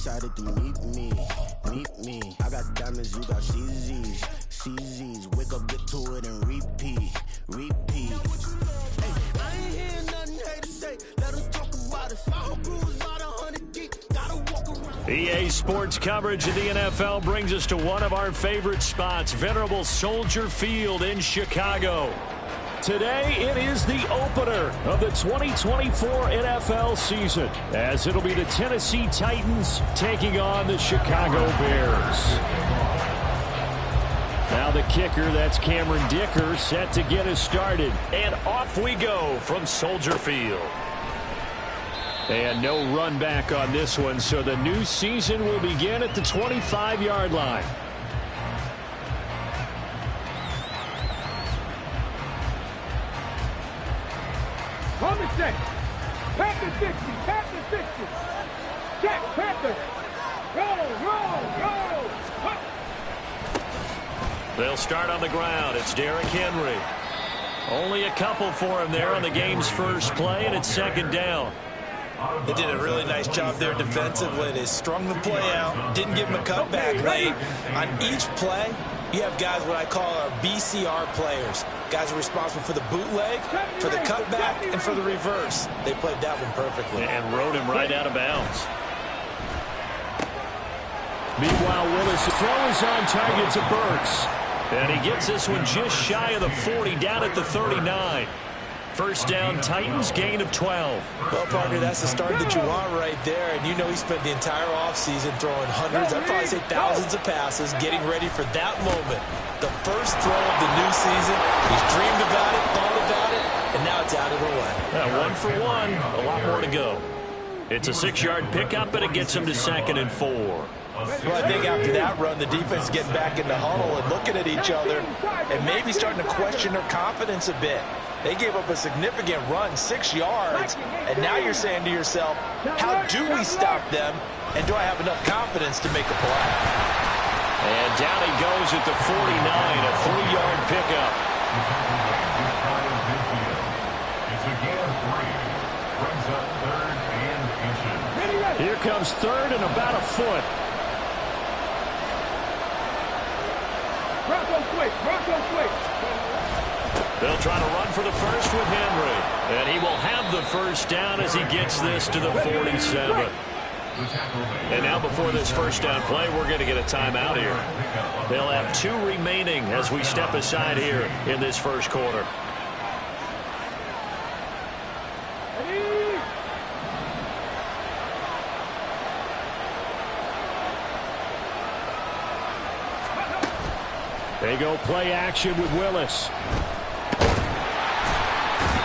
excited to meet me. I got diamonds, you got CZs. Wake up, get to it, and repeat. Hey, I ain't hearing nothing haters say. Let them talk about it. I'll cruise about 100 deep. Gotta walk around. EA Sports coverage of the NFL brings us to one of our favorite spots, venerable Soldier Field in Chicago. Today, it is the opener of the 2024 NFL season, as it'll be the Tennessee Titans taking on the Chicago Bears. Now the kicker, that's Cameron Dicker, set to get us started. And off we go from Soldier Field. And no run back on this one, so the new season will begin at the 25-yard line. Panther 60, Panther 60. Jack, Panther. Roll. They'll start on the ground. It's Derrick Henry. Only a couple for him there on the game's first play, and it's second down. They did a really nice job there defensively. They strung the play out, didn't give him a cutback late. On each play, you have guys what I call our BCR players. Guys are responsible for the bootleg, for the cutback, and for the reverse. They played that one perfectly. And rode him right out of bounds. Meanwhile, Willis throws on target to Burks. And he gets this one just shy of the 40, down at the 39. First down, Titans, gain of 12. Well, partner, that's the start that you want right there. And you know he spent the entire offseason throwing hundreds, I'd probably say thousands of passes, getting ready for that moment. The first throw of the new season. He's dreamed about it, thought about it, and now it's out of the way. 1 for 1, a lot more to go. It's a 6-yard pickup, and it gets him to 2nd and 4. Well, I think after that run, the defense is getting back in the huddle and looking at each other and maybe starting to question their confidence a bit. They gave up a significant run, 6 yards, and now you're saying to yourself, how do we stop them, and do I have enough confidence to make a play? And down he goes at the 49, a 3-yard pickup. Here comes third and about a foot. Bronco quick. They'll try to run for the first with Henry. And he will have the first down as he gets this to the 47. And now before this first down play, we're going to get a timeout here. They'll have 2 remaining as we step aside here in this first quarter. They go play action with Willis.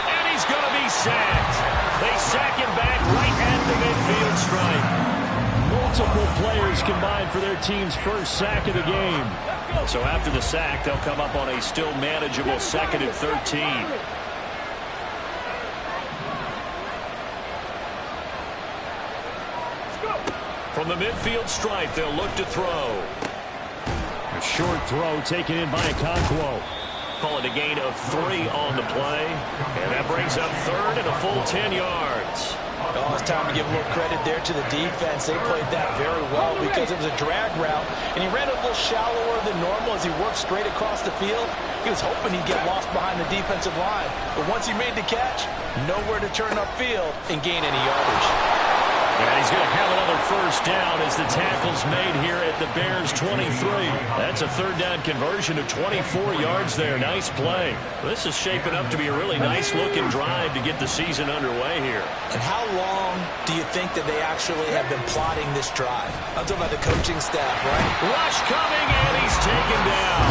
And he's going to be sacked. They sack him back right at the midfield stripe. Multiple players combined for their team's first sack of the game. So after the sack, they'll come up on a still manageable 2nd and 13. From the midfield stripe, they'll look to throw. A short throw taken in by Okonkwo. Call it a gain of 3 on the play. And that brings up third and a full 10 yards. Oh, it's time to give a little credit there to the defense. They played that very well because it was a drag route. And he ran a little shallower than normal as he worked straight across the field. He was hoping he'd get lost behind the defensive line. But once he made the catch, nowhere to turn upfield and gain any yardage. And he's going to have another first down as the tackle's made here at the Bears' 23. That's a third down conversion of 24 yards there. Nice play. This is shaping up to be a really nice-looking drive to get the season underway here. And how long do you think that they actually have been plotting this drive? I'm talking about the coaching staff, right? Rush coming, and he's taken down.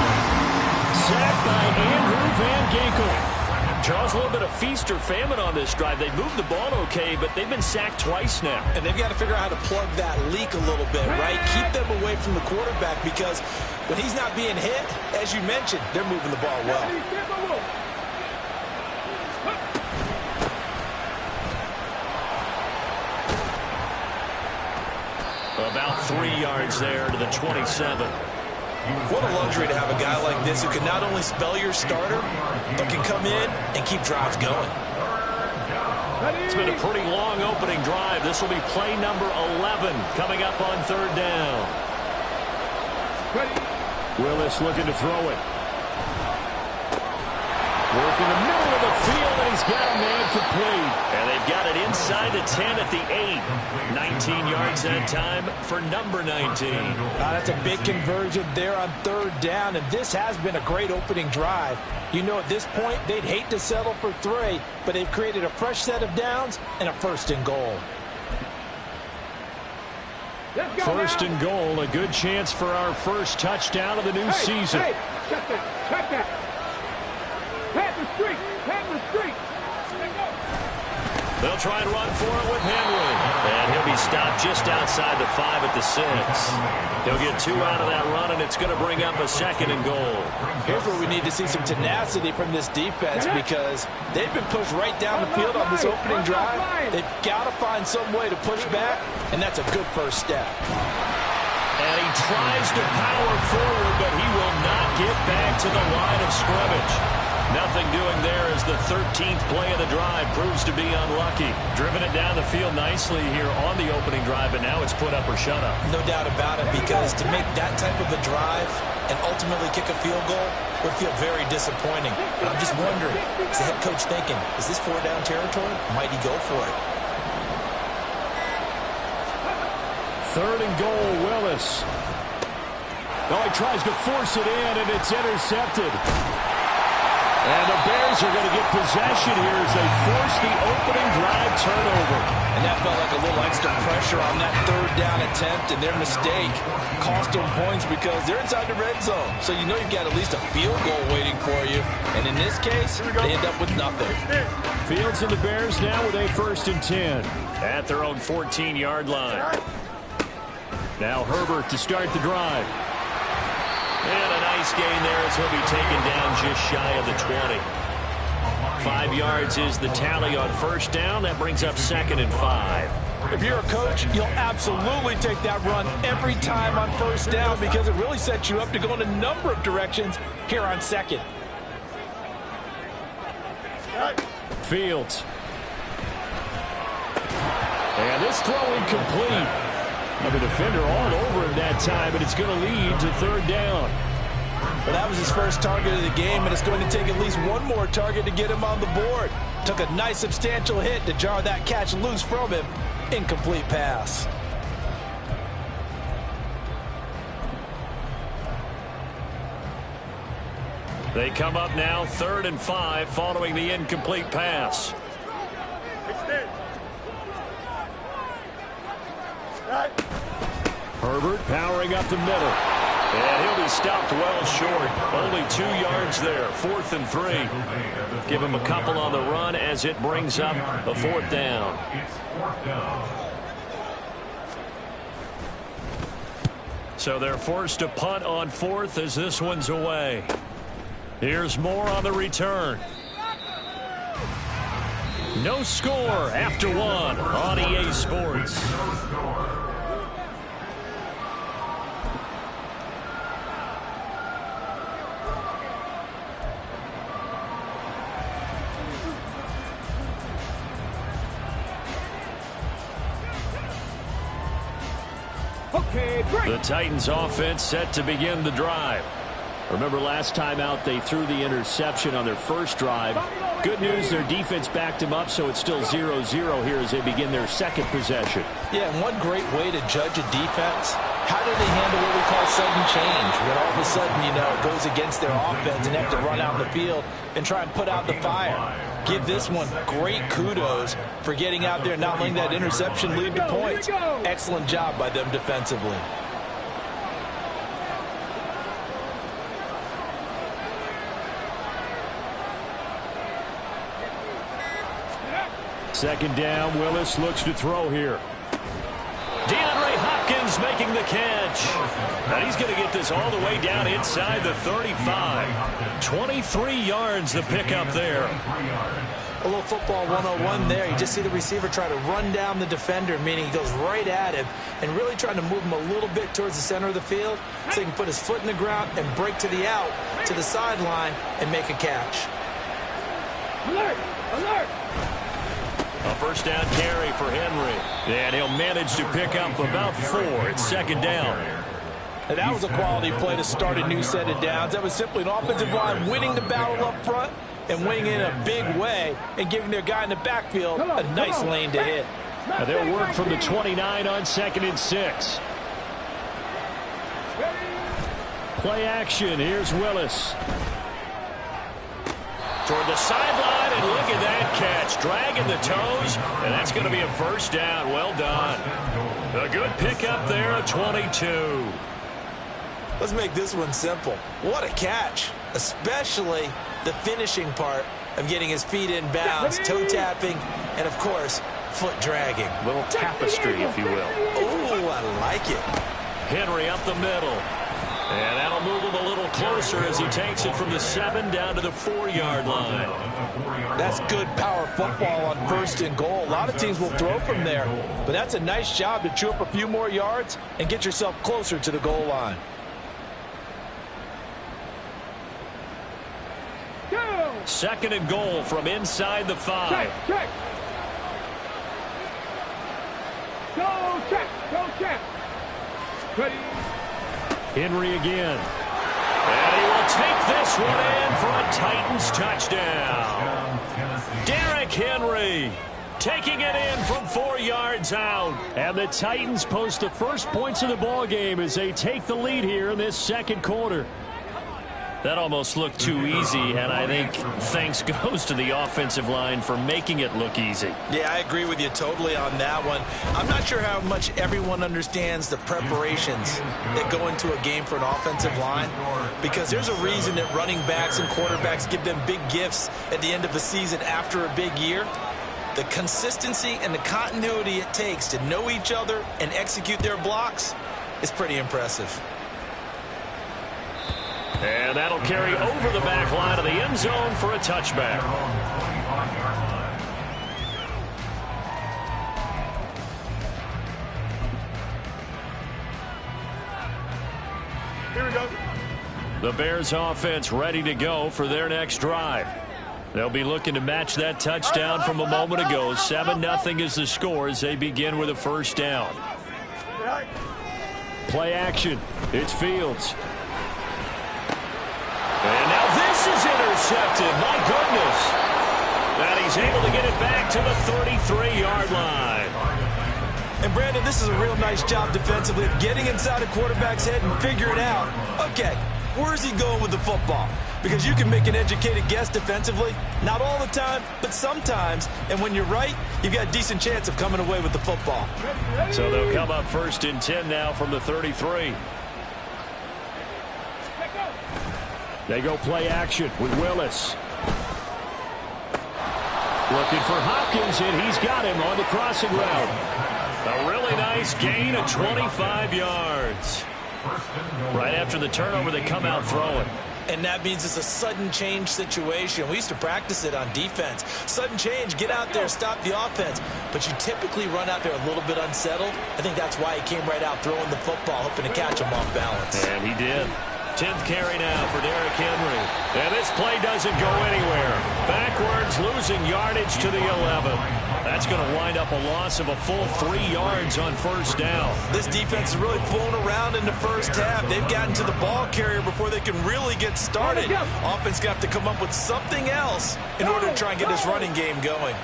Sacked by Andrew Van Ginkel. Charles, a little bit of feast or famine on this drive. They moved the ball okay, but they've been sacked twice now. And they've got to figure out how to plug that leak a little bit, right? Keep them away from the quarterback because when he's not being hit, as you mentioned, they're moving the ball well. About 3 yards there to the 27. What a luxury to have a guy like this who can not only spell your starter, but can come in and keep drives going. It's been a pretty long opening drive. This will be play number 11 coming up on third down. Willis looking to throw it. Working the middle of the field, and he's got a man complete. And they've got it inside the 10 at the 8. 19 yards that time for number 19. That's a big conversion there on third down, and this has been a great opening drive. You know, at this point, they'd hate to settle for 3, but they've created a fresh set of downs and a first and goal. First and goal, a good chance for our first touchdown of the new season. Hey, check that. Pat the streak. They'll try and run for it with Henry. And he'll be stopped just outside the 5 at the 6. He'll get 2 out of that run, and it's going to bring up a second and goal. Here's where we need to see some tenacity from this defense, because they've been pushed right down the field on this opening drive. They've got to find some way to push back, and that's a good first step. And he tries to power forward, but he will not get back to the line of scrimmage. Nothing doing there as the 13th play of the drive proves to be unlucky. Driven it down the field nicely here on the opening drive, but now it's put up or shut up. No doubt about it, because to make that type of a drive and ultimately kick a field goal would feel very disappointing. But I'm just wondering, is the head coach thinking, is this 4-down territory? Might he go for it? Third and goal, Willis. Oh, he tries to force it in, and it's intercepted. And the Bears are going to get possession here as they force the opening drive turnover. And that felt like a little extra pressure on that third down attempt, and their mistake cost them points because they're inside the red zone. So you know you've got at least a field goal waiting for you. And in this case, they end up with nothing. Fields and the Bears now with a 1st and 10 at their own 14-yard line. Now Herbert to start the drive. And a nice gain there as he'll be taken down just shy of the 20. 5 yards is the tally on first down. That brings up 2nd and 5. If you're a coach, you'll absolutely take that run every time on first down because it really sets you up to go in a number of directions here on 2nd. Fields. And this throw incomplete. The defender all over him that time, but it's going to lead to 3rd down. Well, that was his first target of the game, and it's going to take at least one more target to get him on the board. Took a nice substantial hit to jar that catch loose from him. Incomplete pass. They come up now 3rd and 5 following the incomplete pass. Herbert powering up the middle. And he'll be stopped well short. Only 2 yards there. 4th and 3. Give him a couple on the run as it brings up a 4th down. So they're forced to punt on 4th as this one's away. Here's more on the return. No score after 1 on EA Sports. The Titans offense set to begin the drive. Remember last time out they threw the interception on their first drive. Good news, their defense backed them up, so it's still 0-0 here as they begin their second possession. Yeah, and one great way to judge a defense, how do they handle what we call sudden change? When all of a sudden, you know, it goes against their offense and they have to run out in the field and try and put out the fire. Give this one great kudos for getting out there and not letting that interception lead to points. Excellent job by them defensively. Second down, Willis looks to throw here. DeAndre Hopkins making the catch. And he's going to get this all the way down inside the 35. 23 yards the pickup there. A little football 101 there. You just see the receiver try to run down the defender, meaning he goes right at him and really trying to move him a little bit towards the center of the field so he can put his foot in the ground and break to the out, to the sideline, and make a catch. Alert! Alert! A first down carry for Henry. And he'll manage to pick up about 4. It's second down. And that was a quality play to start a new set of downs. That was simply an offensive line winning the battle up front and winning in a big way and giving their guy in the backfield a nice lane to hit. And they'll work from the 29 on 2nd and 6. Play action. Here's Willis. Toward the sideline, and look at that catch. Dragging the toes, and that's going to be a first down. Well done. A good pickup there at 22. Let's make this one simple. What a catch, especially the finishing part of getting his feet in bounds, toe tapping, and, of course, foot dragging. Little tapestry, if you will. Oh, I like it. Henry up the middle. And that'll move him a little closer as he takes it from the 7 down to the 4-yard line. That's good power football on 1st and goal. A lot of teams will throw from there, but that's a nice job to chew up a few more yards and get yourself closer to the goal line. Second and goal from inside the 5. Check. Go check. Ready. Henry again. And he will take this one in for a Titans touchdown. Derrick Henry taking it in from 4 yards out. And the Titans post the first points of the ball game as they take the lead here in this second quarter. That almost looked too easy, and I think thanks goes to the offensive line for making it look easy. Yeah, I agree with you totally on that one. I'm not sure how much everyone understands the preparations that go into a game for an offensive line, because there's a reason that running backs and quarterbacks give them big gifts at the end of the season after a big year. The consistency and the continuity it takes to know each other and execute their blocks is pretty impressive. And that'll carry over the back line of the end zone for a touchback. Here we go. The Bears offense ready to go for their next drive. They'll be looking to match that touchdown from a moment ago. 7-0 is the score as they begin with a first down. Play action. It's Fields. And now this is intercepted. My goodness. And he's able to get it back to the 33-yard line. And, Brandon, this is a real nice job defensively of getting inside a quarterback's head and figuring out, okay, where's he going with the football? Because you can make an educated guess defensively. Not all the time, but sometimes. And when you're right, you've got a decent chance of coming away with the football. So they'll come up 1st and 10 now from the 33. They go play action with Willis. Looking for Hopkins, and he's got him on the crossing route. A really nice gain of 25 yards. Right after the turnover, they come out throwing. And that means it's a sudden change situation. We used to practice it on defense. Sudden change, get out there, stop the offense. But you typically run out there a little bit unsettled. I think that's why he came right out throwing the football, hoping to catch him off balance. And he did. 10th carry now for Derrick Henry. And this play doesn't go anywhere. Backwards, losing yardage to the 11. That's going to wind up a loss of a full 3 yards on first down. This defense is really fooling around in the first half. They've gotten to the ball carrier before they can really get started. Offense got to come up with something else in order to try and get this running game going.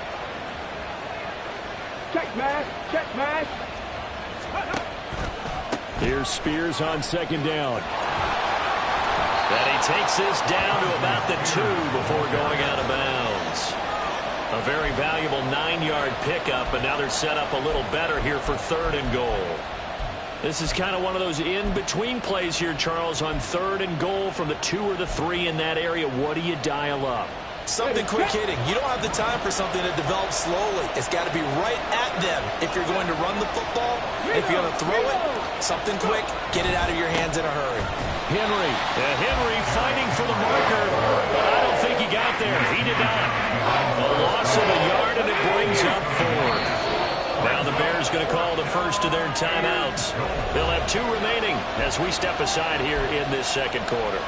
Check mash. Here's Spears on 2nd down. And he takes this down to about the 2 before going out of bounds. A very valuable 9-yard pickup, and now they're set up a little better here for 3rd and goal. This is kind of one of those in-between plays here, Charles, on 3rd and goal from the 2 or the 3 in that area. What do you dial up? Something quick hitting. You don't have the time for something to develop slowly. It's got to be right at them if you're going to run the football. If you're going to throw it, something quick, get it out of your hands in a hurry. Henry fighting for the marker, but I don't think he got there. He did not. A loss of a yard, and it brings up 4th. Now the Bears going to call the first of their timeouts. They'll have 2 remaining as we step aside here in this second quarter.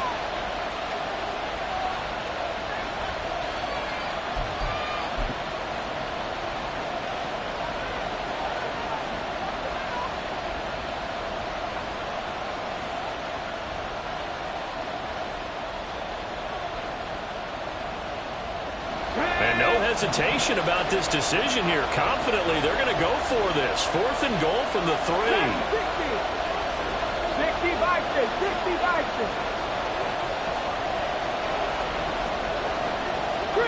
hesitation about this decision here. Confidently, they're going to go for this. 4th and goal from the 3. 60 Vikings, 60 Vikings. 3.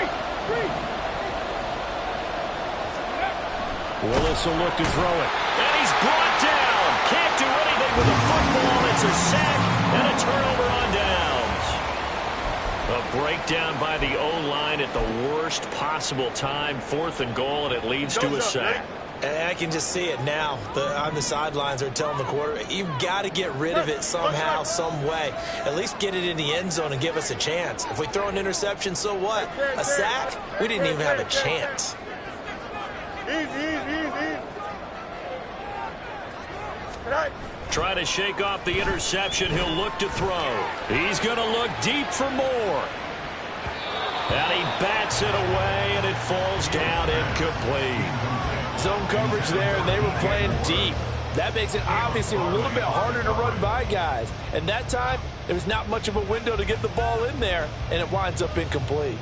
Willis will look to throw it. And he's brought down. Can't do anything with the football. It's a sack and a turnover on downs. A breakdown by the O-line at the worst possible time. 4th and goal, and it leads to a sack. And I can just see it now. On the sidelines, they're telling the quarterback, you've got to get rid of it somehow, some way. At least get it in the end zone and give us a chance. If we throw an interception, so what? A sack? We didn't even have a chance. Easy. Try to shake off the interception. He'll look to throw. He's going to look deep for more. And he bats it away, and it falls down incomplete. Zone coverage there, and they were playing deep. That makes it obviously a little bit harder to run by guys. And that time, there was not much of a window to get the ball in there, and it winds up incomplete.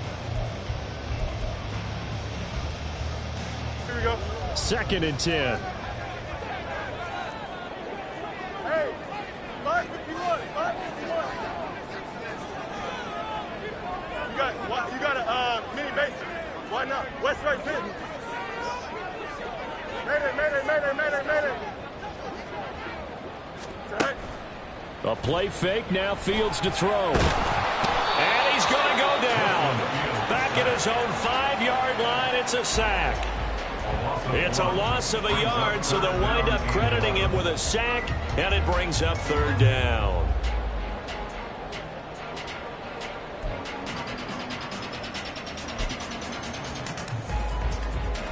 Here we go. 2nd and 10. Hey, 551. You got a mini base. Why not? West right pin. Mayday. A play fake, now Fields to throw. And he's going to go down. Back at his own 5-yard line, it's a sack. It's a loss of a yard, so they'll wind up crediting him with a sack, and it brings up 3rd down.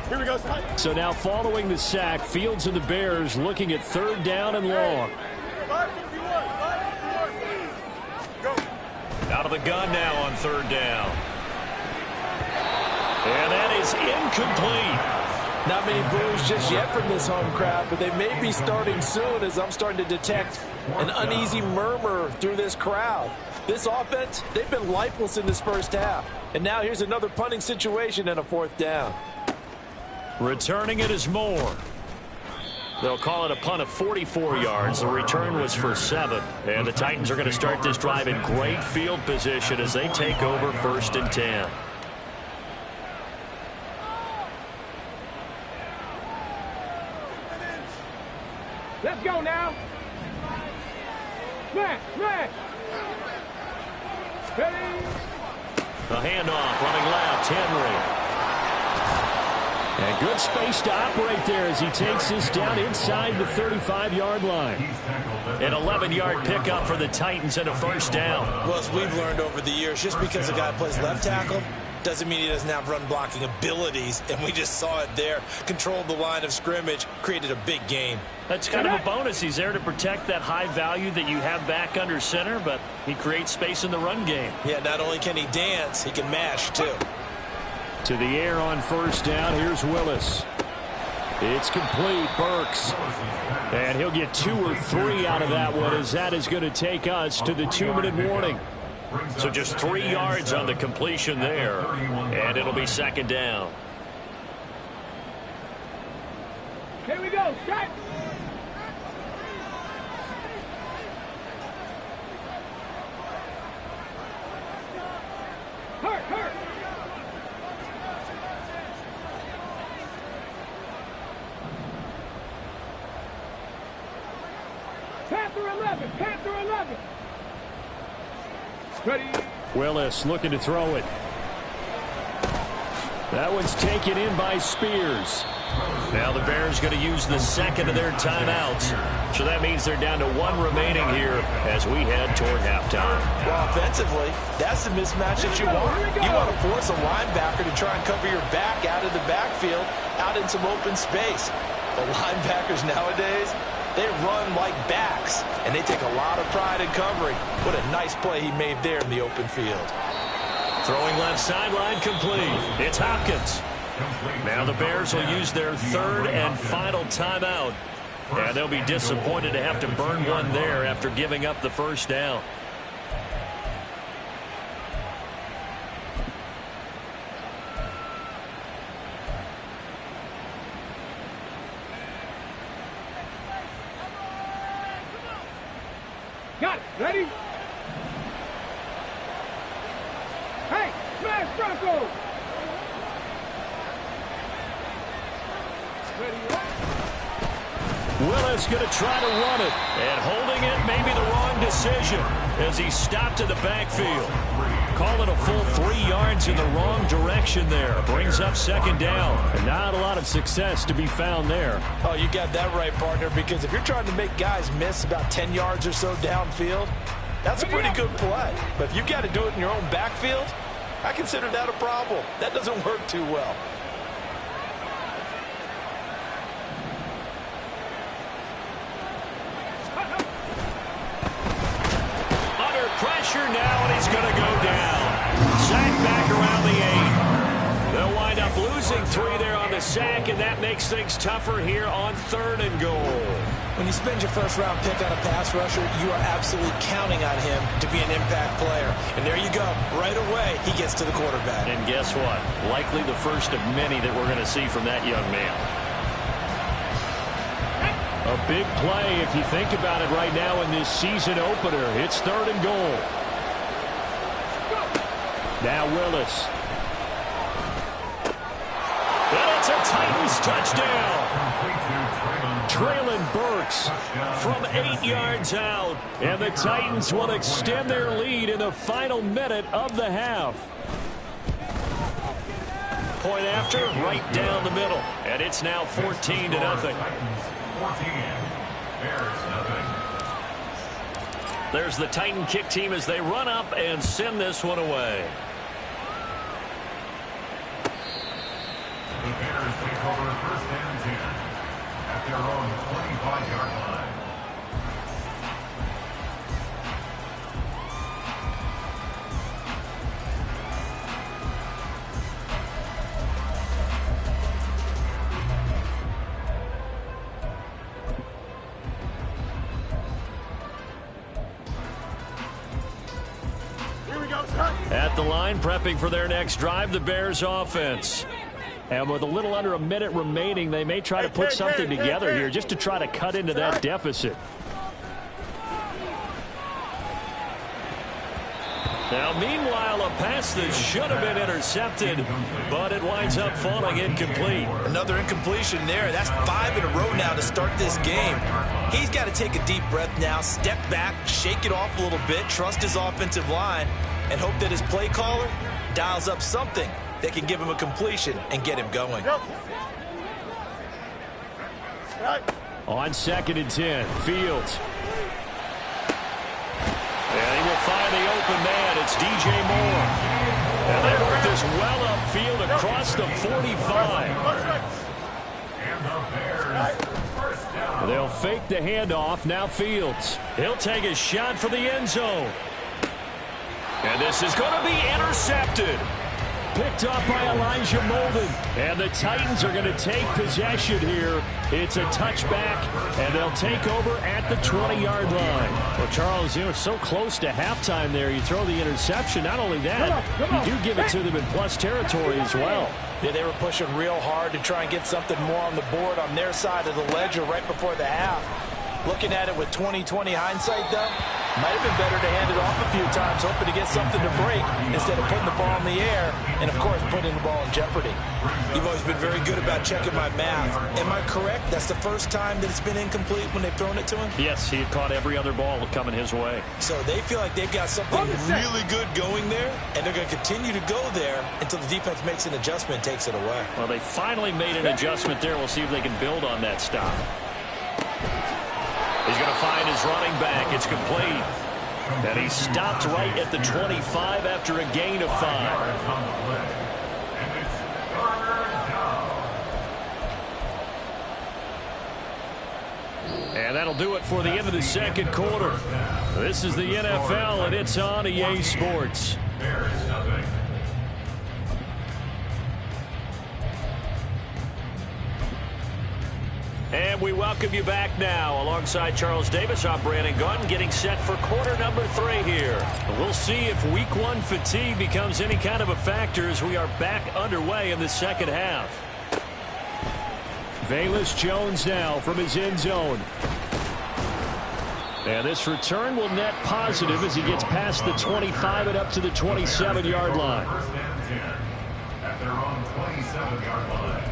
Here we go. So now following the sack, Fields and the Bears looking at 3rd down and long. 551. Go. Out of the gun now on 3rd down. And that is incomplete. Not many boos just yet from this home crowd, but they may be starting soon as I'm starting to detect an uneasy murmur through this crowd. This offense, they've been lifeless in this first half. And now here's another punting situation and a 4th down. Returning it is Moore. They'll call it a punt of 44 yards. The return was for 7. And the Titans are going to start this drive in great field position as they take over 1st and 10. Let's go now. Smash. Ready. A handoff running left, Henry. And good space to operate there as he takes this down inside the 35-yard line. An 11-yard pickup for the Titans and a 1st down. Well, as we've learned over the years, just because a guy plays left tackle doesn't mean he doesn't have run blocking abilities, and we just saw it there. Controlled the line of scrimmage, created a big gain. That's kind of a bonus. He's there to protect that high value that you have back under center, but he creates space in the run game. Yeah, not only can he dance, he can mash, too. To the air on 1st down. Here's Willis. It's complete. Burks. And he'll get 2 or 3 out of that one, as that is going to take us to the 2-minute warning. So just 3 yards on the completion there, and it'll be 2nd down. Here we go. Start. Hurt. Panther 11. Ready. Willis looking to throw it. That one's taken in by Spears. Now the Bears going to use the 2nd of their timeouts. So that means they're down to 1 remaining here as we head toward halftime. Well, offensively, that's the mismatch that you want. You want to force a linebacker to try and cover your back out of the backfield, out in some open space. The linebackers nowadays, they run like backs, and they take a lot of pride in covering. What a nice play he made there in the open field. Throwing left sideline, complete. It's Hopkins. Now the Bears will use their 3rd and final timeout. And they'll be disappointed to have to burn one there after giving up the 1st down. Got it. Ready? Hey, smash Bronco! Ready? Willis going to try to run it. And holding it may be the wrong decision as he stopped in the backfield. Call it a full 3 yards in the wrong direction there. Brings up second down. And not a lot of success to be found there. Oh, you got that right, partner, because if you're trying to make guys miss about 10 yards or so downfield, that's a pretty good play. But if you got to do it in your own backfield, I consider that a problem. That doesn't work too well. Pressure now, and he's going to go down. Sack back around the 8. They'll wind up losing 3 there on the sack, and that makes things tougher here on 3rd and goal. When you spend your first-round pick on a pass rusher, you are absolutely counting on him to be an impact player. And there you go. Right away, he gets to the quarterback. And guess what? Likely the first of many that we're going to see from that young man. A big play if you think about it right now in this season opener. It's 3rd and goal. Now Willis. And it's a Titans touchdown. Traylon Burks from 8 yards out. And the Titans will extend their lead in the final minute of the half. Point after, right down the middle. And it's now 14-0. There's the Titan kick team as they run up and send this one away. The Bears take over 1st and 10 at their own 25-yard line. At the line, prepping for their next drive, the Bears offense. And with a little under a minute remaining, they may try to put something together here just to try to cut into that deficit. Now, meanwhile, a pass that should have been intercepted, but it winds up falling incomplete. Another incompletion there. That's 5 in a row now to start this game. He's got to take a deep breath now, step back, shake it off a little bit, trust his offensive line, and hope that his play caller dials up something that can give him a completion and get him going. On 2nd and 10, Fields. And he will find the open man. It's DJ Moore. And they work this well upfield across the 45. They'll fake the handoff. Now Fields. He'll take a shot for the end zone. And this is going to be intercepted. Picked up by Elijah Molden. And the Titans are going to take possession here. It's a touchback, and they'll take over at the 20-yard line. Well, Charles, you know, so close to halftime there. You throw the interception. Not only that, you do give it to them in plus territory as well. Yeah, they were pushing real hard to try and get something more on the board on their side of the ledger right before the half. Looking at it with 20/20 hindsight, though, might have been better to hand it off a few times, hoping to get something to break instead of putting the ball in the air and, of course, putting the ball in jeopardy. You've always been very good about checking my math. Am I correct? That's the first time that it's been incomplete when they've thrown it to him? Yes, he had caught every other ball coming his way. So they feel like they've got something really good going there, and they're going to continue to go there until the defense makes an adjustment and takes it away. Well, they finally made an adjustment there. We'll see if they can build on that stop. He's going to find his running back. It's complete. And he stopped right at the 25 after a gain of 5. And that'll do it for the end of the second quarter. This is the NFL, and it's on EA Sports. And we welcome you back now. Alongside Charles Davis, I'm Brandon Gunn, getting set for quarter number 3 here. We'll see if week 1 fatigue becomes any kind of a factor as we are back underway in the second half. Velus Jones now from his end zone. And this return will net positive as he gets past the 25 and up to the 27-yard line. First and 10 at their own 27-yard line.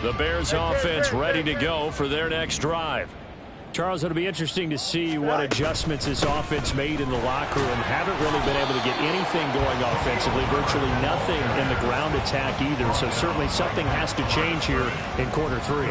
The Bears offense ready to go for their next drive. Charles, it'll be interesting to see what adjustments this offense made in the locker room. Haven't really been able to get anything going offensively, virtually nothing in the ground attack either. So certainly something has to change here in quarter 3.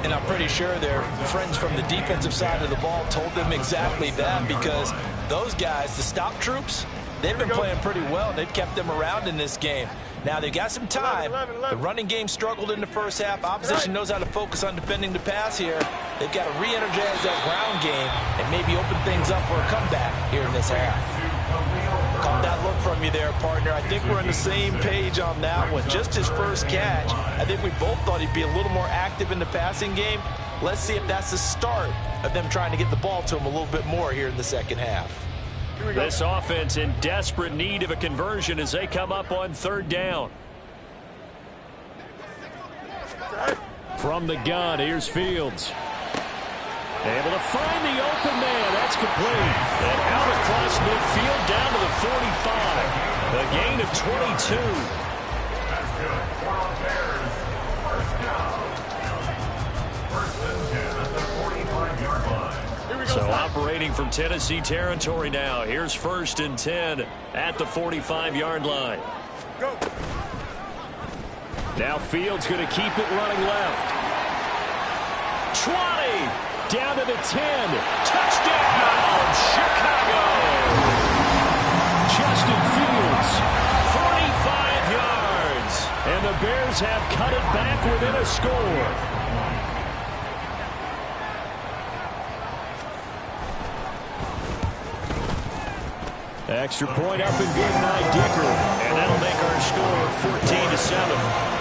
And I'm pretty sure their friends from the defensive side of the ball told them exactly that, because those guys, the stop troops, they've been playing pretty well. They've kept them around in this game. Now, they've got some time. The running game struggled in the first half. Opposition knows how to focus on defending the pass here. They've got to re-energize that ground game and maybe open things up for a comeback here in this half. Caught that look from you there, partner. I think we're on the same page on that one. Just his first catch. I think we both thought he'd be a little more active in the passing game. Let's see if that's the start of them trying to get the ball to him a little bit more here in the second half. This offense in desperate need of a conversion as they come up on 3rd down. From the gun, here's Fields. Able to find the open man. That's complete. And out across midfield down to the 45. A gain of 22. That's good for the Bears. First down. First and 10 at the 45-yard line. So operating from Tennessee territory now. Here's 1st and 10 at the 45-yard line. Go. Now Fields going to keep it running left. 20. Down to the 10. Touchdown, Chicago. Justin Fields, 45 yards. And the Bears have cut it back within a score. Extra point up and good by Dicker. And that'll make our score 14-7.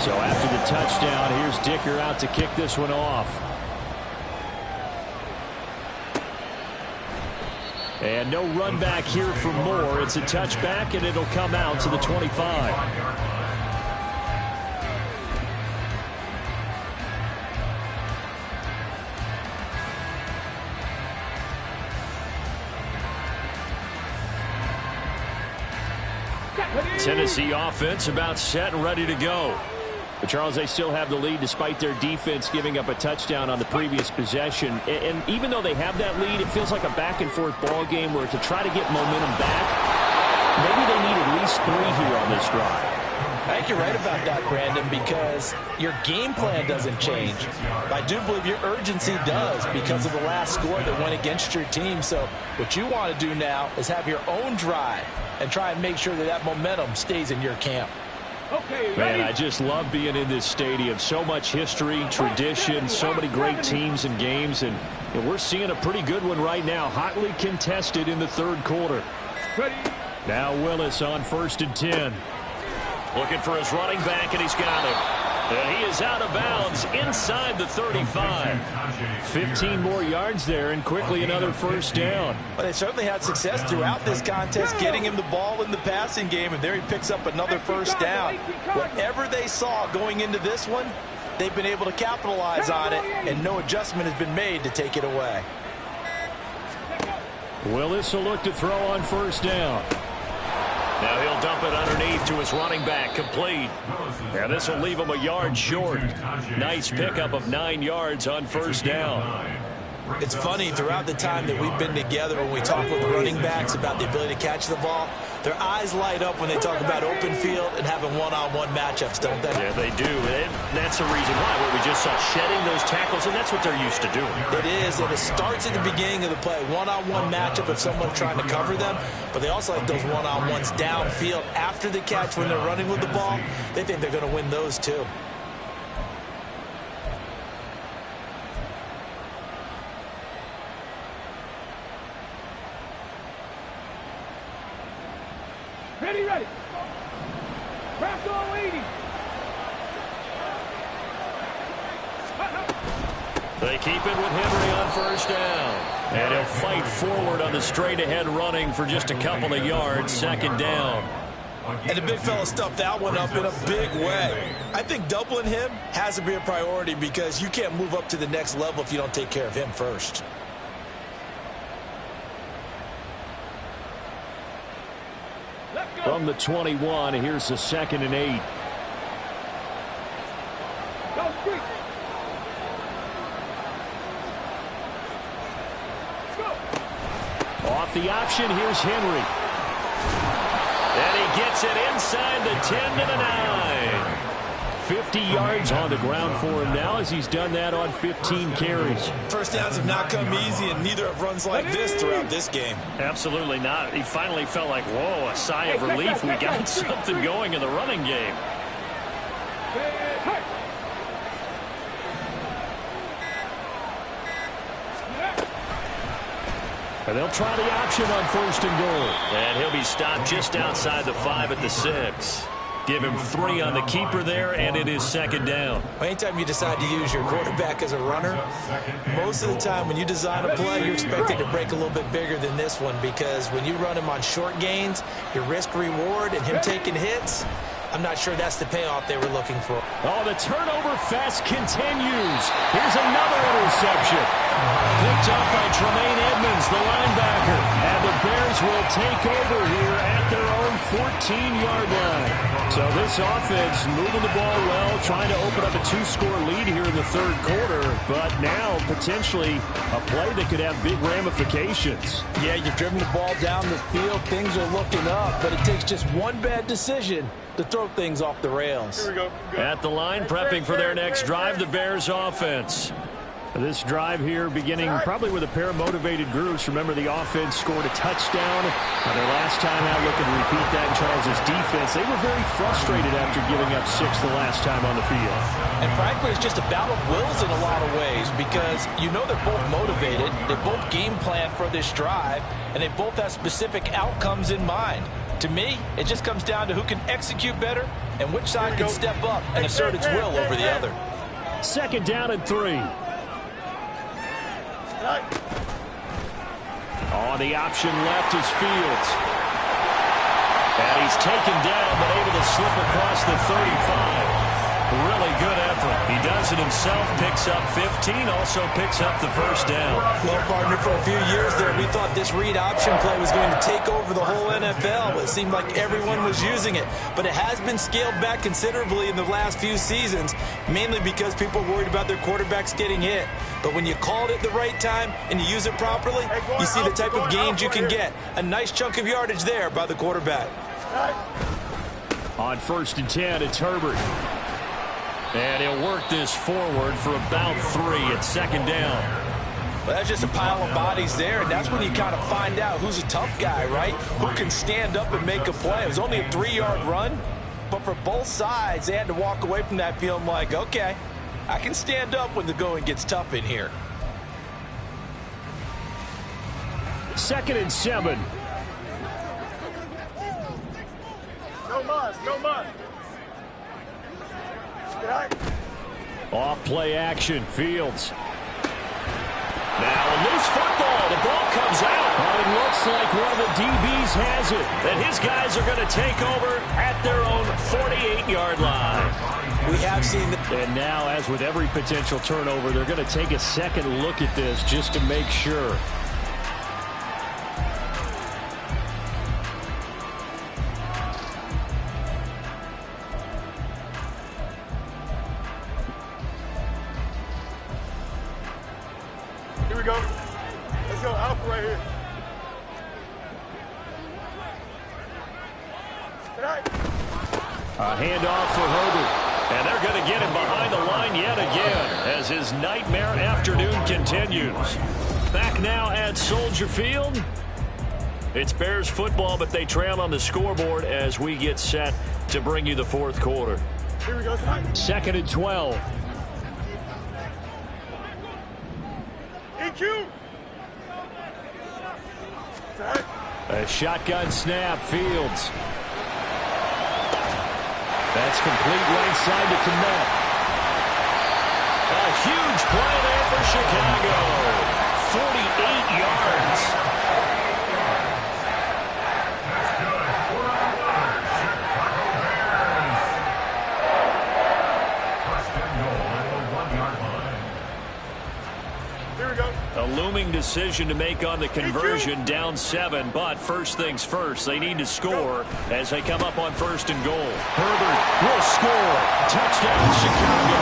So after the touchdown, here's Dicker out to kick this one off. And no run back here for Moore. It's a touchback, and it'll come out to the 25. Tennessee offense about set and ready to go. But Charles, they still have the lead despite their defense giving up a touchdown on the previous possession. And even though they have that lead, it feels like a back-and-forth ball game where to try to get momentum back, maybe they need at least 3 here on this drive. I think you're right about that, Brandon, because your game plan doesn't change. I do believe your urgency does because of the last score that went against your team. So what you want to do now is have your own drive and try and make sure that that momentum stays in your camp. Okay, man, I just love being in this stadium. So much history, tradition, so many great teams and games, and we're seeing a pretty good one right now. Hotly contested in the 3rd quarter. Now Willis on 1st and 10. Looking for his running back, and he's got him. And he is out of bounds inside the 35. 15 more yards there, and quickly another 1st down. Well, they certainly had success throughout this contest, getting him the ball in the passing game, and there he picks up another 1st down. Whatever they saw going into this one, they've been able to capitalize on it, and no adjustment has been made to take it away. Willis will look to throw on 1st down. Now he'll dump it underneath to his running back, complete. And this will leave him a yard short. Nice pickup of 9 yards on 1st down. It's funny, throughout the time that we've been together, when we talk with running backs about the ability to catch the ball, their eyes light up when they talk about open field and having one-on-one matchups, don't they? Yeah, they do. And that's the reason why, where we just saw shedding those tackles, and that's what they're used to doing. It is, and it starts at the beginning of the play. One-on-one matchup if someone's trying to cover them, but they also like those one-on-ones downfield after the catch when they're running with the ball. They think they're going to win those too. Ready. Craft all 80. They keep it with Henry on first down. And he'll fight forward on the straight-ahead running for just a couple of yards. Second down. And the big fella stuffed that one up in a big way. I think doubling him has to be a priority because you can't move up to the next level if you don't take care of him first. From the 21, here's the 2nd and 8. Off the option, here's Henry. And he gets it inside the 10 to the 9. 50 yards on the ground for him now as he's done that on 15 carries. First downs have not come easy, and neither have runs like this throughout this game. Absolutely not. He finally felt like, whoa, a sigh of relief. We got something going in the running game. And they'll try the option on 1st and goal. And he'll be stopped just outside the 5 at the 6. Give him 3 on the keeper there, and it is 2nd down. Anytime you decide to use your quarterback as a runner, most of the time when you design a play, you're expected to break a little bit bigger than this one because when you run him on short gains, your risk-reward and him taking hits, I'm not sure that's the payoff they were looking for. Oh, the turnover fest continues. Here's another interception. Picked up by Tremaine Edmonds, the linebacker. And the Bears will take over here at their own 14-yard line. So this offense moving the ball well, trying to open up a 2-score lead here in the 3rd quarter. But now potentially a play that could have big ramifications. Yeah, you've driven the ball down the field. Things are looking up, but it takes just one bad decision to throw things off the rails. Here we go. At the line, prepping for their next drive, the Bears offense. This drive here beginning probably with a pair of motivated groups. Remember, the offense scored a touchdown. Their last time out, looking to repeat that in Charles' defense. They were very frustrated after giving up 6 the last time on the field. And frankly, it's just a battle of wills in a lot of ways because you know they're both motivated. They both game plan for this drive, and they both have specific outcomes in mind. To me, it just comes down to who can execute better and which side can step up and assert its will over the other. 2nd down and 3. Oh, the option left is Fields. And he's taken down, but able to slip across the 35. Really good effort. He does it himself, picks up 15, also picks up the 1st down. Well, partner, for a few years there, we thought this read option play was going to take over the whole NFL. It seemed like everyone was using it. But it has been scaled back considerably in the last few seasons, mainly because people are worried about their quarterbacks getting hit. But when you call it at the right time and you use it properly, you see the type of gains you can get. A nice chunk of yardage there by the quarterback. On 1st and 10, it's Herbert. And he'll work this forward for about 3 at 2nd down. Well, that's just a pile of bodies there, and that's when you kind of find out who's a tough guy, right? Who can stand up and make a play. It was only a 3-yard run, but for both sides, they had to walk away from that feeling like, okay, I can stand up when the going gets tough in here. 2nd and 7. No muss, no muss. Off play action, Fields. Now a loose football. The ball comes out. But it looks like one of the DBs has it. And his guys are going to take over at their own 48-yard line. We have seen that. And now, as with every potential turnover, they're going to take a second look at this just to make sure. Here we go. Let's go. Alpha right here. A handoff for Herbert. And they're going to get him behind the line yet again as his nightmare afternoon continues. Back now at Soldier Field. It's Bears football, but they trail on the scoreboard as we get set to bring you the 4th quarter. Here we go. 2nd and 12. EQ. A shotgun snap, Fields. That's complete right side to Kmet. A huge play there for Chicago. 48 yards. A looming decision to make on the conversion, down 7, but first things first, they need to score as they come up on 1st and goal. Herbert will score. Touchdown, Chicago.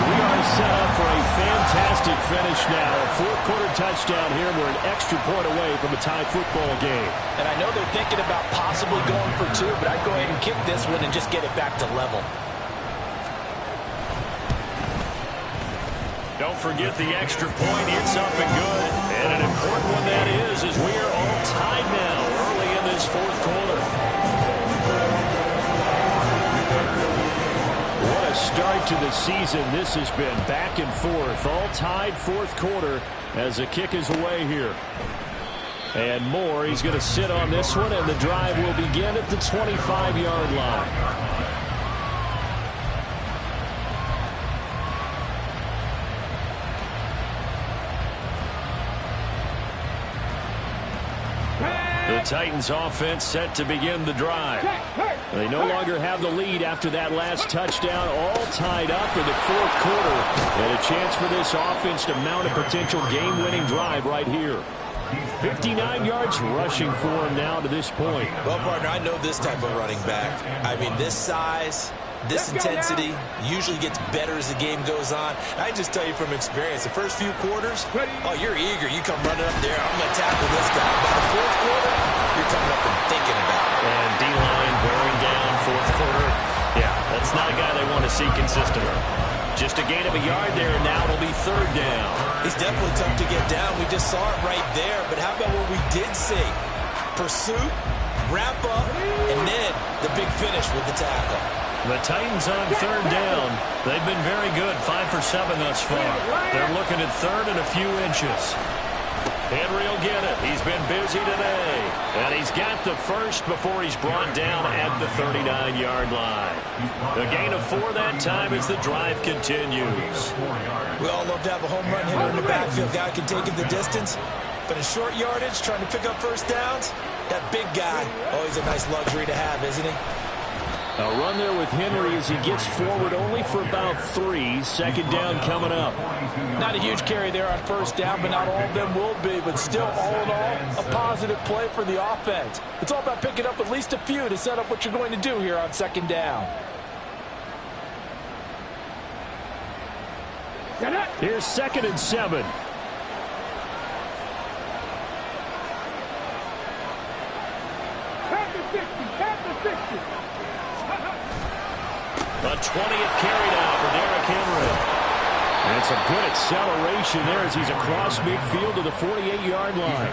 We are set up for a fantastic finish now. A fourth-quarter touchdown here. We're an extra point away from a tie football game. And I know they're thinking about possibly going for 2, but I'd go ahead and kick this one and just get it back to level. Don't forget the extra point. It's up and good. And an important one that is, as we are all tied now early in this fourth quarter. What a start to the season this has been. Back and forth. All tied fourth quarter as the kick is away here. And Moore, he's going to sit on this one, and the drive will begin at the 25-yard line. The Titans offense set to begin the drive. They no longer have the lead after that last touchdown, all tied up in the fourth quarter. And a chance for this offense to mount a potential game-winning drive right here. 59 yards rushing for him now to this point. Well, partner, I know this type of running back. I mean, this size, this intensity usually gets better as the game goes on. I just tell you from experience, the first few quarters, oh, you're eager. You come running up there, I'm going to tackle this guy. By the fourth quarter, you're coming up and thinking about it. And D-line wearing down fourth quarter. Yeah, that's not a guy they want to see consistently. Just a gain of a yard there, and now it'll be 3rd down. He's definitely tough to get down. We just saw it right there. But how about what we did see? Pursuit, wrap up, and then the big finish with the tackle. The Titans on 3rd down. They've been very good, 5 for 7 thus far. They're looking at 3rd and a few inches. Henry will get it. He's been busy today. And he's got the first before he's brought down at the 39-yard line. The gain of 4 that time as the drive continues. We all love to have a home run hitter in the backfield. Guy can take it the distance. But in short yardage, trying to pick up first downs, that big guy, oh, he's a nice luxury to have, isn't he? A run there with Henry as he gets forward only for about 3. 2nd down coming up. Not a huge carry there on first down, but not all of them will be. But still, all in all, a positive play for the offense. It's all about picking up at least a few to set up what you're going to do here on 2nd down. Here's 2nd and 7. A 20th carry now for Derrick Henry. And some good acceleration there as he's across midfield to the 48-yard line.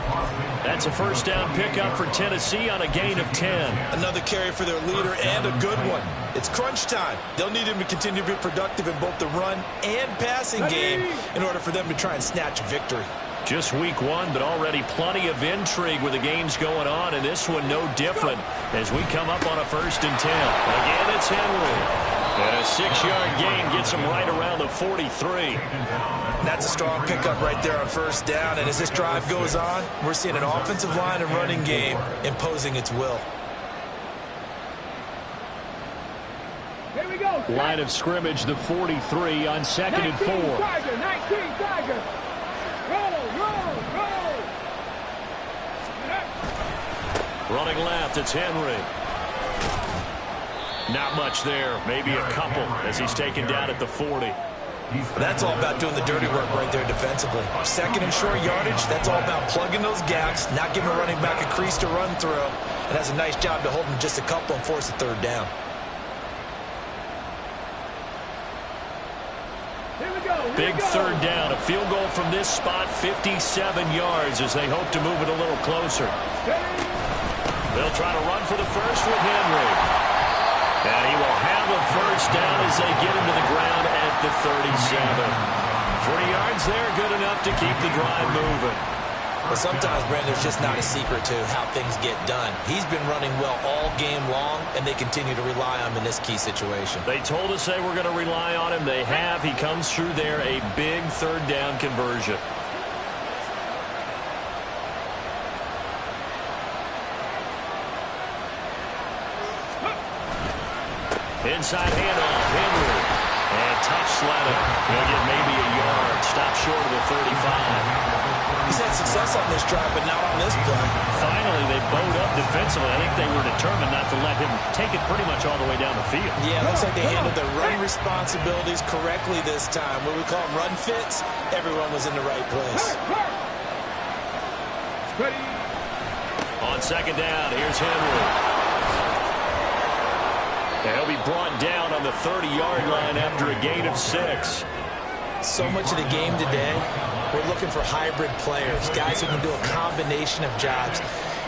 That's a first down pickup for Tennessee on a gain of 10. Another carry for their leader and a good one. It's crunch time. They'll need him to continue to be productive in both the run and passing game in order for them to try and snatch a victory. Just week 1, but already plenty of intrigue with the games going on, and this one no different as we come up on a 1st and 10. Again, it's Henry. And a 6-yard gain gets him right around the 43. That's a strong pickup right there on first down, and as this drive goes on, we're seeing an offensive line and running game imposing its will. Here we go. Line of scrimmage, the 43 on 2nd and 4. Tiger, 19, Tiger. Roll. Running left, it's Henry. Not much there, maybe a couple as he's taken down at the 40. That's all about doing the dirty work right there defensively. 2nd and short yardage, that's all about plugging those gaps, not giving a running back a crease to run through, and has a nice job to hold him just a couple and force a 3rd down. Big 3rd down, a field goal from this spot, 57 yards as they hope to move it a little closer. They'll try to run for the first with Henry. And he will have a first down as they get him to the ground at the 37. 3 yards there, good enough to keep the drive moving. But sometimes, Brandon, there's just not a secret to how things get done. He's been running well all game long, and they continue to rely on him in this key situation. They told us they were going to rely on him. They have. He comes through there, a big third down conversion. Inside handoff, Henry. And tough sledding. He'll get maybe a yard. Stop short of the 35. He's had success on this drive, but not on this play. Finally, they bowed up defensively. I think they were determined not to let him take it pretty much all the way down the field. Yeah, it looks like they handled their run responsibilities correctly this time. What we call run fits, everyone was in the right place. On second down, here's Henry. He'll be brought down on the 30-yard line after a gain of 6. So much of the game today, we're looking for hybrid players, guys who can do a combination of jobs.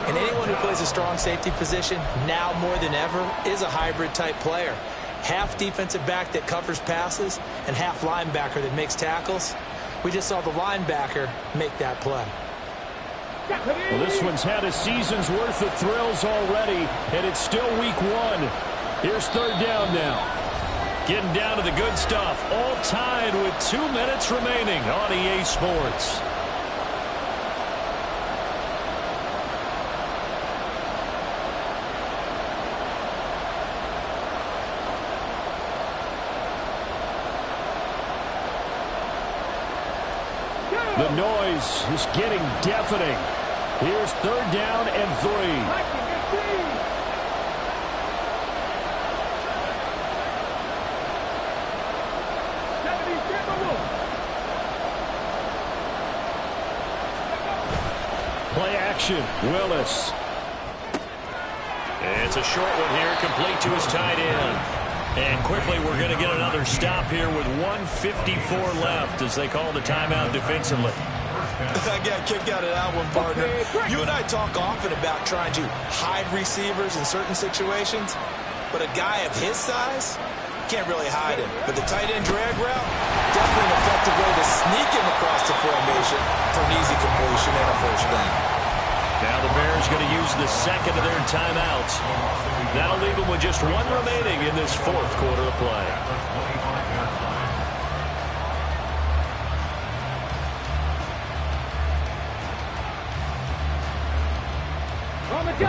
And anyone who plays a strong safety position, now more than ever, is a hybrid-type player. Half defensive back that covers passes and half linebacker that makes tackles. We just saw the linebacker make that play. Well, this one's had a season's worth of thrills already, and it's still week 1. Here's third down now. Getting down to the good stuff. All tied with 2 minutes remaining on EA Sports. The noise is getting deafening. Here's third down and 3. Play action, Willis. It's a short one here, complete to his tight end. And quickly we're going to get another stop here with 1:54 left as they call the timeout defensively. I got kicked out of that one, partner. You and I talk often about trying to hide receivers in certain situations, but a guy of his size can't really hide him. But the tight end drag route, definitely an effective way to sneak him across the formation for an easy completion and a first down. Now the Bears going to use the second of their timeouts. That'll leave them with just one remaining in this fourth quarter of play.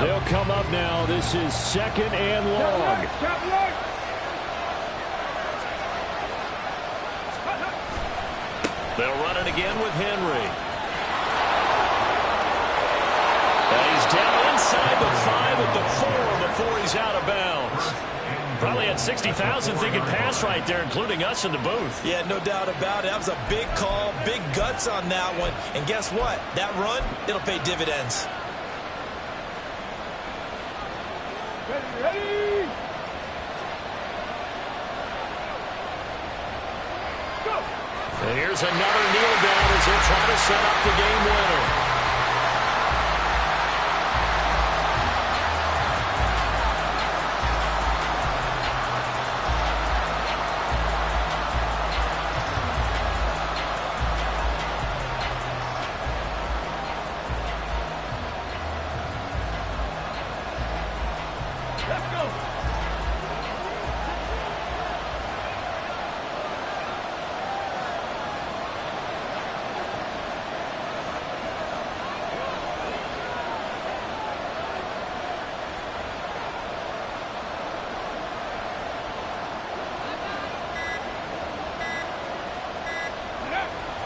They'll come up now. This is second and long. They'll run it again with Henry. And he's down inside the 5 at the 4 before he's out of bounds. Probably had 60,000 thinking pass right there, including us in the booth. Yeah, no doubt about it. That was a big call, big guts on that one. And guess what? That run, it'll pay dividends. Ready? Go! And here's another kneel down as they'll try to set up the game winner.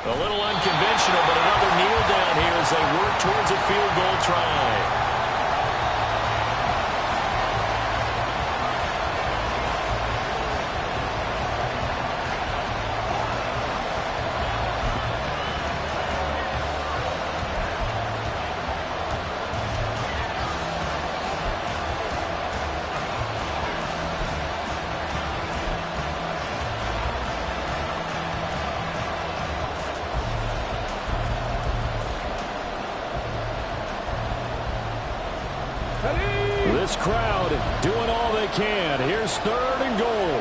A little unconventional, but another kneel down here as they work towards a field goal try. This crowd doing all they can. Here's third and goal.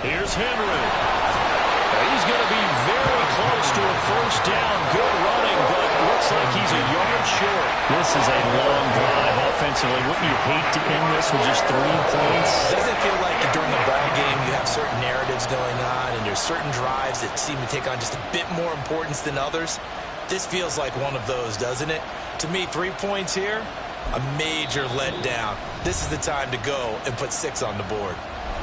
Here's Henry. He's going to be very close to a first down. Good running, but looks like he's a yard short. This is a long drive offensively. Wouldn't you hate to end this with just 3 points? Doesn't it feel like during the ball game you have certain narratives going on and there's certain drives that seem to take on just a bit more importance than others? This feels like one of those, doesn't it? To me, 3 points here, a major letdown. This is the time to go and put 6 on the board.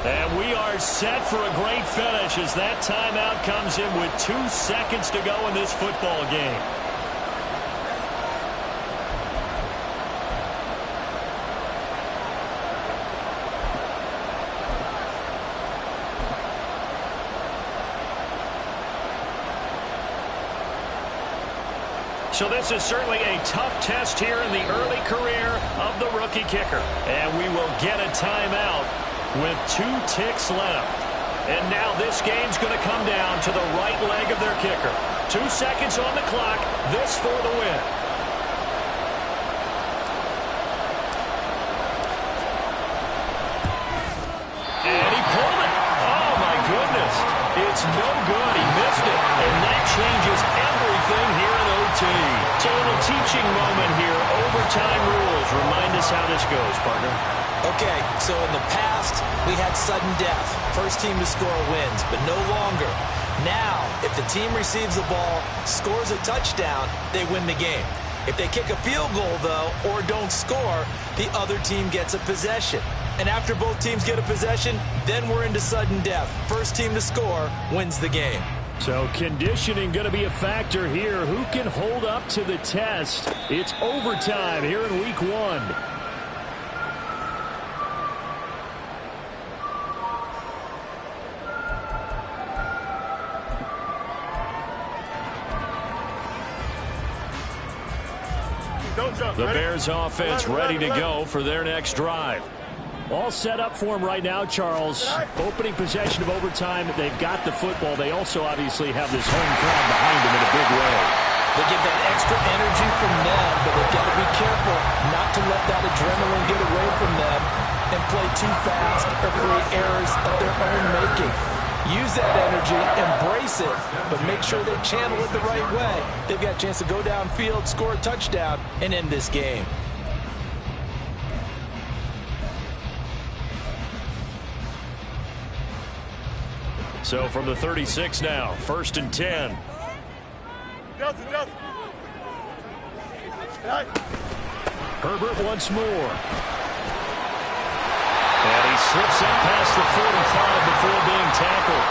And we are set for a great finish as that timeout comes in with 2 seconds to go in this football game. So this is certainly a tough test here in the early career of the rookie kicker. And we will get a timeout with 2 ticks left. And now this game's going to come down to the right leg of their kicker. 2 seconds on the clock. This for the win. And he pulled it. Oh, my goodness. It's no good. He missed it. And that changes everything here in OT. So a little teaching moment here. Overtime rules. Remind us how this goes, partner. Okay, so in the past, we had sudden death. First team to score wins, but no longer. Now, if the team receives the ball, scores a touchdown, they win the game. If they kick a field goal, though, or don't score, the other team gets a possession. And after both teams get a possession, then we're into sudden death. First team to score wins the game. So conditioning going to be a factor here. Who can hold up to the test? It's overtime here in week 1. The Bears offense ready to go for their next drive. All set up for them right now, Charles. Opening possession of overtime. They've got the football. They also obviously have this home crowd behind them in a big way. They get that extra energy from them, but they've got to be careful not to let that adrenaline get away from them and play too fast or create errors of their own making. Use that energy, embrace it, but make sure they channel it the right way. They've got a chance to go downfield, score a touchdown, and end this game. So from the 36 now, 1st and 10. Herbert once more. And he slips up past the 45 before being tackled.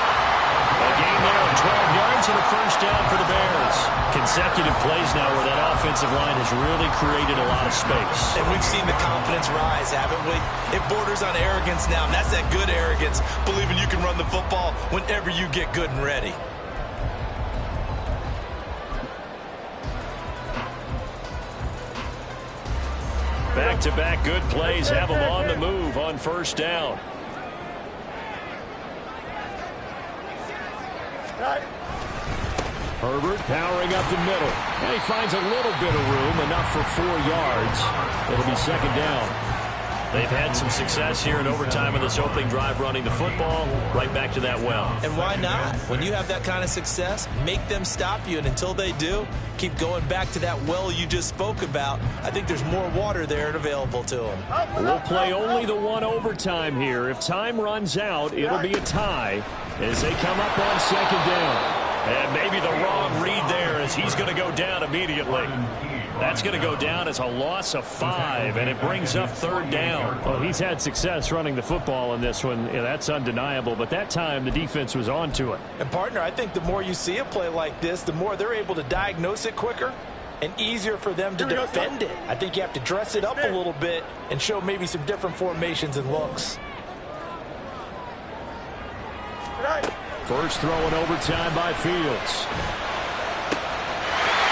A gain there of 12 yards and a first down for the Bears. Consecutive plays now where that offensive line has really created a lot of space. And we've seen the confidence rise, haven't we? It borders on arrogance now, and that's that good arrogance, believing you can run the football whenever you get good and ready. Back-to-back good plays have them on the move on first down. Herbert powering up the middle. And he finds a little bit of room, enough for 4 yards. It'll be 2nd down. They've had some success here in overtime in this opening drive running the football. Right back to that well. And why not? When you have that kind of success, make them stop you. And until they do, keep going back to that well you just spoke about. I think there's more water there and available to them. We'll play only the 1 overtime here. If time runs out, it'll be a tie as they come up on 2nd down. And maybe the wrong read there as he's going to go down immediately. That's going to go down as a loss of 5, and it brings up 3rd down. Well, he's had success running the football in this one. Yeah, that's undeniable, but that time the defense was on to it. And, partner, I think the more you see a play like this, the more they're able to diagnose it quicker and easier for them to defend it. I think you have to dress it up a little bit and show maybe some different formations and looks. First throw in overtime by Fields.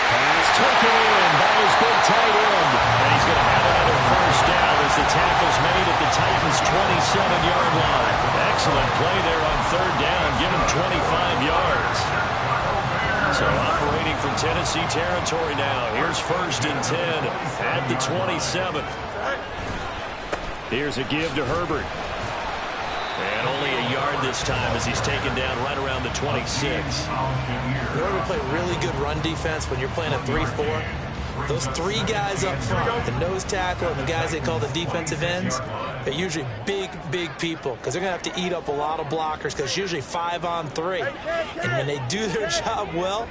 Pass taken in by his big tight end. And he's going to have another first down as the tackle's made at the Titans' 27-yard line. Excellent play there on 3rd down. Give him 25 yards. So operating from Tennessee territory now. Here's 1st and 10 at the 27. Here's a give to Herbert. And only a yard this time as he's taken down right around the 26. In order to play really good run defense when you're playing a 3-4, those three guys up front, the nose tackle and the guys they call the defensive ends, they're usually big people because they're going to have to eat up a lot of blockers because it's usually 5-on-3. And when they do their job well,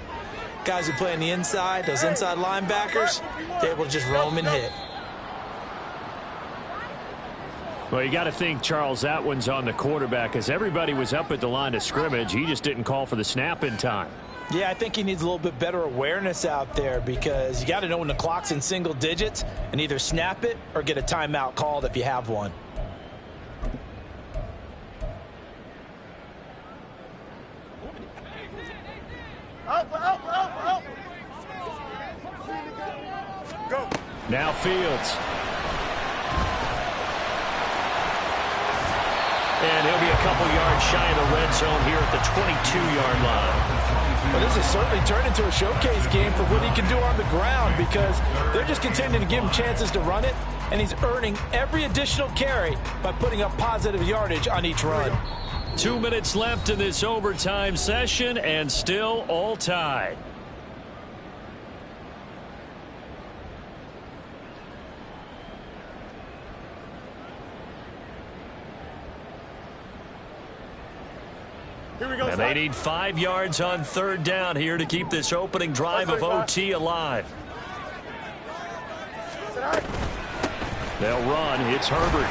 guys who play on the inside, those inside linebackers, they're able to just roam and hit. Well, you got to think, Charles, that one's on the quarterback as everybody was up at the line of scrimmage. He just didn't call for the snap in time. Yeah, I think he needs a little bit better awareness out there because you got to know when the clock's in single digits and either snap it or get a timeout called if you have one. Go. Now Fields. And he'll be a couple yards shy of the red zone here at the 22-yard line. Well, this has certainly turned into a showcase game for what he can do on the ground because they're just continuing to give him chances to run it, and he's earning every additional carry by putting up positive yardage on each run. 2 minutes left in this overtime session, and still all tied. Here we go, And they need 5 yards on third down here to keep this opening drive of OT alive. They'll run. It's Herbert.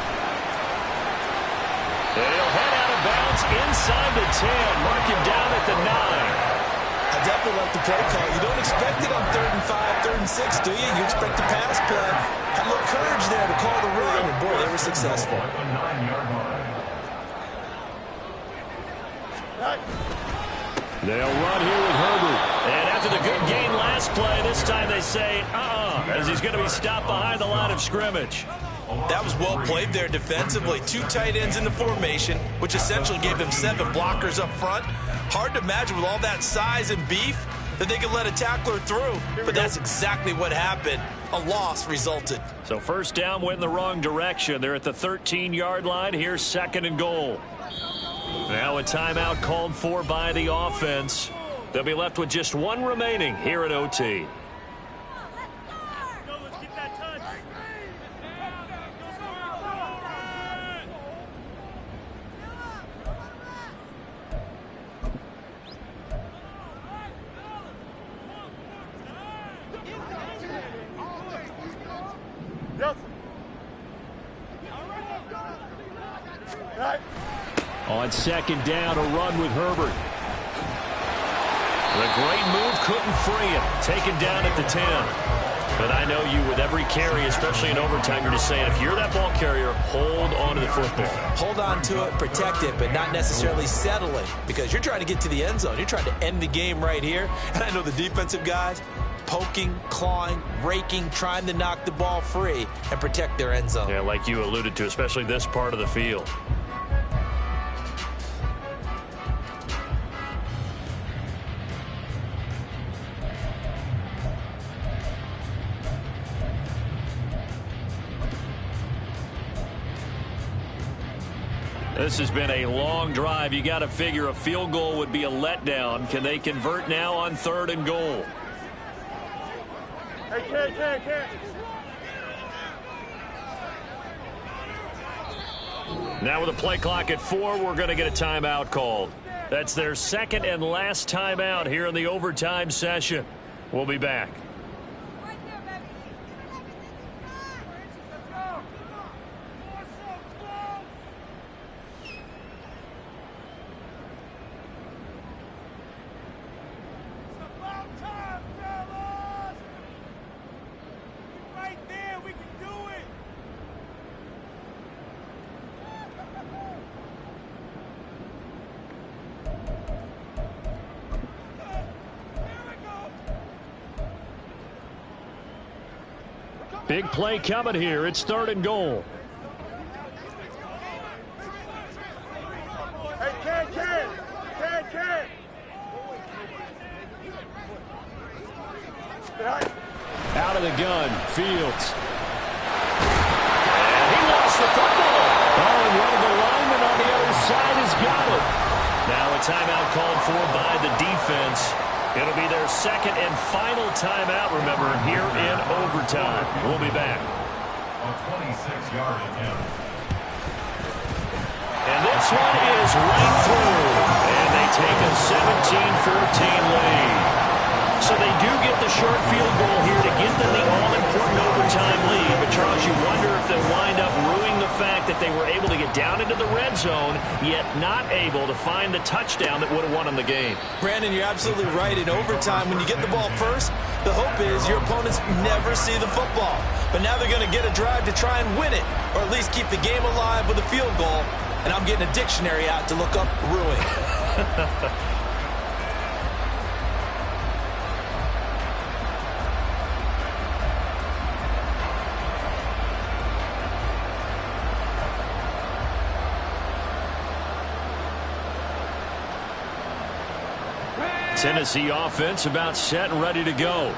And he'll head out of bounds inside the 10. Mark him down at the 9. I definitely like the play call. You don't expect it on 3rd and 5, 3rd and 6, do you? You expect the pass play. Had a little courage there to call the run, and boy, they were successful. They'll run here with Herbert. And after the good gain last play, this time they say, as he's going to be stopped behind the line of scrimmage. That was well played there defensively. 2 tight ends in the formation, which essentially gave them 7 blockers up front. Hard to imagine with all that size and beef that they could let a tackler through. But that's exactly what happened. A loss resulted. So first down went in the wrong direction. They're at the 13-yard line. Here's 2nd and goal. Now a timeout called for by the offense. They'll be left with just 1 remaining here at OT. On 2nd down, a run with Herbert. The great move couldn't free him. Taken down at the 10. But I know you, with every carry, especially in overtime, you're just saying, if you're that ball carrier, hold on to the football. Hold on to it, protect it, but not necessarily settle it because you're trying to get to the end zone. You're trying to end the game right here. And I know the defensive guys poking, clawing, raking, trying to knock the ball free and protect their end zone. Yeah, like you alluded to, especially this part of the field. This has been a long drive. You got to figure a field goal would be a letdown. Can they convert now on 3rd and goal? Hey, can't. Now with a play clock at 4, we're going to get a timeout called. That's their 2nd and last timeout here in the overtime session. We'll be back. Big play coming here. It's 3rd and goal. Hey, can't. Out of the gun, Fields. And he lost the football. Oh, and one of the linemen on the other side has got it. Now a timeout called for by the defense. It'll be their second and final timeout, remember, here in overtime. We'll be back. A 26-yard attempt. And this one is right through. And they take a 17-14 lead. So they do get the short field goal here to get them the all-important overtime lead. But, Charles, you wonder if they'll wind up ruining the fact that they were able to get down into the red zone, yet not able to find the touchdown that would have won them the game. Brandon, you're absolutely right. In overtime, when you get the ball first, the hope is your opponents never see the football. But now they're going to get a drive to try and win it, or at least keep the game alive with a field goal. And I'm getting a dictionary out to look up ruin. Tennessee offense about set and ready to go.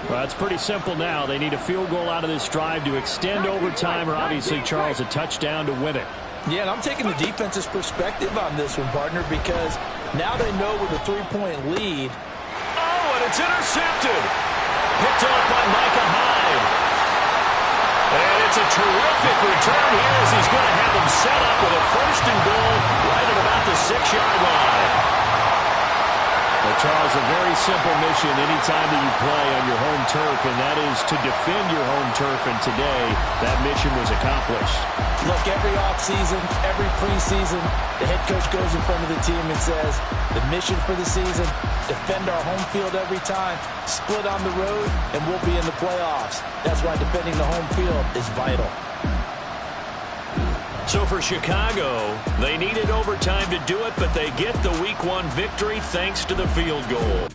Well, it's pretty simple now. They need a field goal out of this drive to extend overtime, or obviously, Charles, a touchdown to win it. Yeah, and I'm taking the defense's perspective on this one, partner, because now they know with a 3-point lead. Oh, and it's intercepted. Picked off by Micah Hyde. And it's a terrific return here as he's going to have them set up with a first and goal right at about the 6-yard line. Well, Charles, a very simple mission anytime that you play on your home turf, and that is to defend your home turf, and today that mission was accomplished. Look, every offseason, every preseason, the head coach goes in front of the team and says, the mission for the season, defend our home field every time, split on the road, and we'll be in the playoffs. That's why defending the home field is vital. So for Chicago, they needed overtime to do it, but they get the Week 1 victory thanks to the field goal.